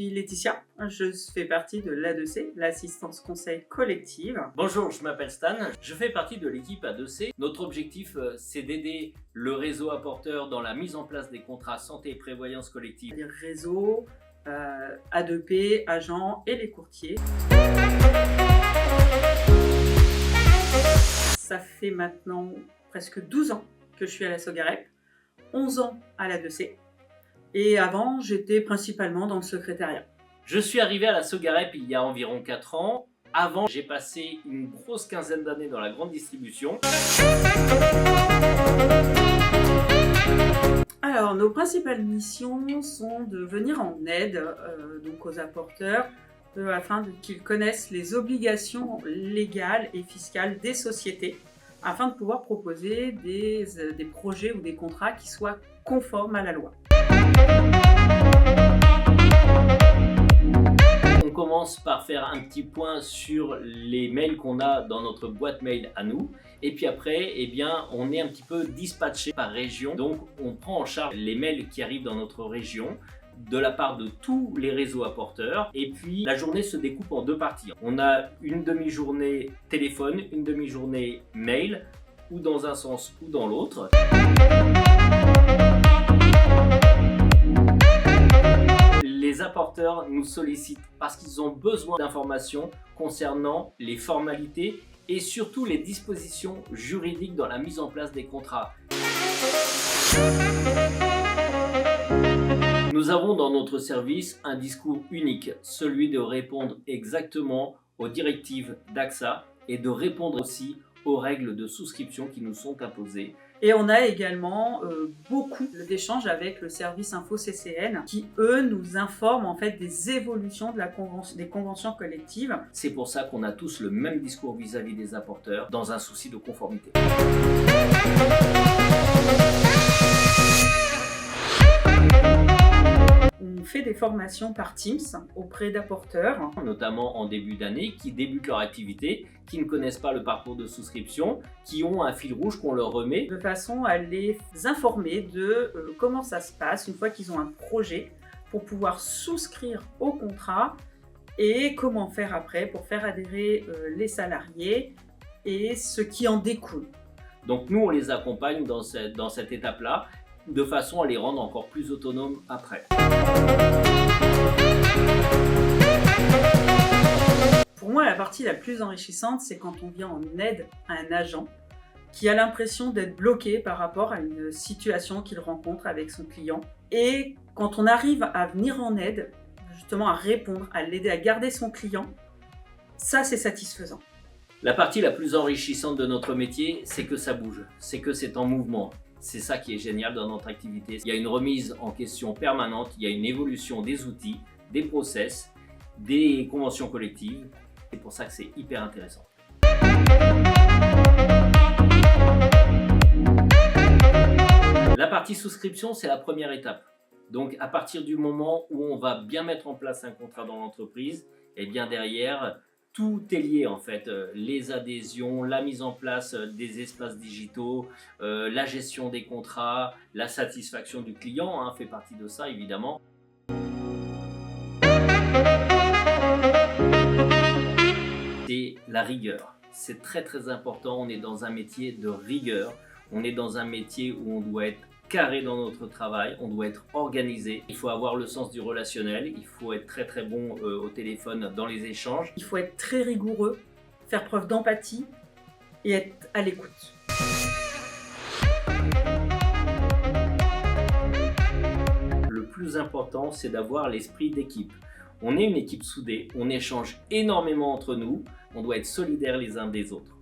suis Laetitia, je fais partie de l'A2C, l'assistance conseil collective. Bonjour, je m'appelle Stan, je fais partie de l'équipe A2C. Notre objectif, c'est d'aider le réseau apporteur dans la mise en place des contrats santé et prévoyance collective. Les réseaux, A2P, agents et les courtiers. Ça fait maintenant presque 12 ans que je suis à la Sogarep, 11 ans à l'A2C. Et avant, j'étais principalement dans le secrétariat. Je suis arrivé à la Sogarep il y a environ 4 ans. Avant, j'ai passé une grosse quinzaine d'années dans la grande distribution. Alors, nos principales missions sont de venir en aide donc aux apporteurs afin qu'ils connaissent les obligations légales et fiscales des sociétés afin de pouvoir proposer des projets ou des contrats qui soient conformes à la loi. On commence par faire un petit point sur les mails qu'on a dans notre boîte mail à nous. Et puis après, on est un petit peu dispatché par région. Donc, on prend en charge les mails qui arrivent dans notre région de la part de tous les réseaux apporteurs. Et puis, la journée se découpe en 2 parties. On a une demi-journée téléphone, une demi-journée mail, ou dans un sens ou dans l'autre. Les apporteurs nous sollicitent parce qu'ils ont besoin d'informations concernant les formalités et surtout les dispositions juridiques dans la mise en place des contrats. Nous avons dans notre service un discours unique, celui de répondre exactement aux directives d'AXA et de répondre aussi aux règles de souscription qui nous sont imposées. Et on a également beaucoup d'échanges avec le service Info CCN qui, eux, nous informent en fait des évolutions des conventions collectives. C'est pour ça qu'on a tous le même discours vis-à-vis des apporteurs dans un souci de conformité. On fait des formations par Teams auprès d'apporteurs. Notamment en début d'année, qui débutent leur activité, qui ne connaissent pas le parcours de souscription, qui ont un fil rouge qu'on leur remet. De façon à les informer de comment ça se passe une fois qu'ils ont un projet pour pouvoir souscrire au contrat et comment faire après pour faire adhérer les salariés et ce qui en découle. Donc nous, on les accompagne dans cette étape-là, de façon à les rendre encore plus autonomes après. Pour moi, la partie la plus enrichissante, c'est quand on vient en aide à un agent qui a l'impression d'être bloqué par rapport à une situation qu'il rencontre avec son client. Et quand on arrive à venir en aide, justement à répondre, à l'aider à garder son client, ça c'est satisfaisant. La partie la plus enrichissante de notre métier, c'est que ça bouge, c'est que c'est en mouvement. C'est ça qui est génial dans notre activité. Il y a une remise en question permanente, il y a une évolution des outils, des process, des conventions collectives. C'est pour ça que c'est hyper intéressant. La partie souscription, c'est la première étape. Donc à partir du moment où on va bien mettre en place un contrat dans l'entreprise, et bien derrière, tout est lié en fait, les adhésions, la mise en place des espaces digitaux, la gestion des contrats, la satisfaction du client fait partie de ça évidemment. C'est la rigueur, c'est très très important, on est dans un métier de rigueur, on est dans un métier où on doit être carré dans notre travail, on doit être organisé, il faut avoir le sens du relationnel, il faut être très très bon au téléphone dans les échanges. Il faut être très rigoureux, faire preuve d'empathie et être à l'écoute. Le plus important, c'est d'avoir l'esprit d'équipe. On est une équipe soudée, on échange énormément entre nous, on doit être solidaires les uns des autres.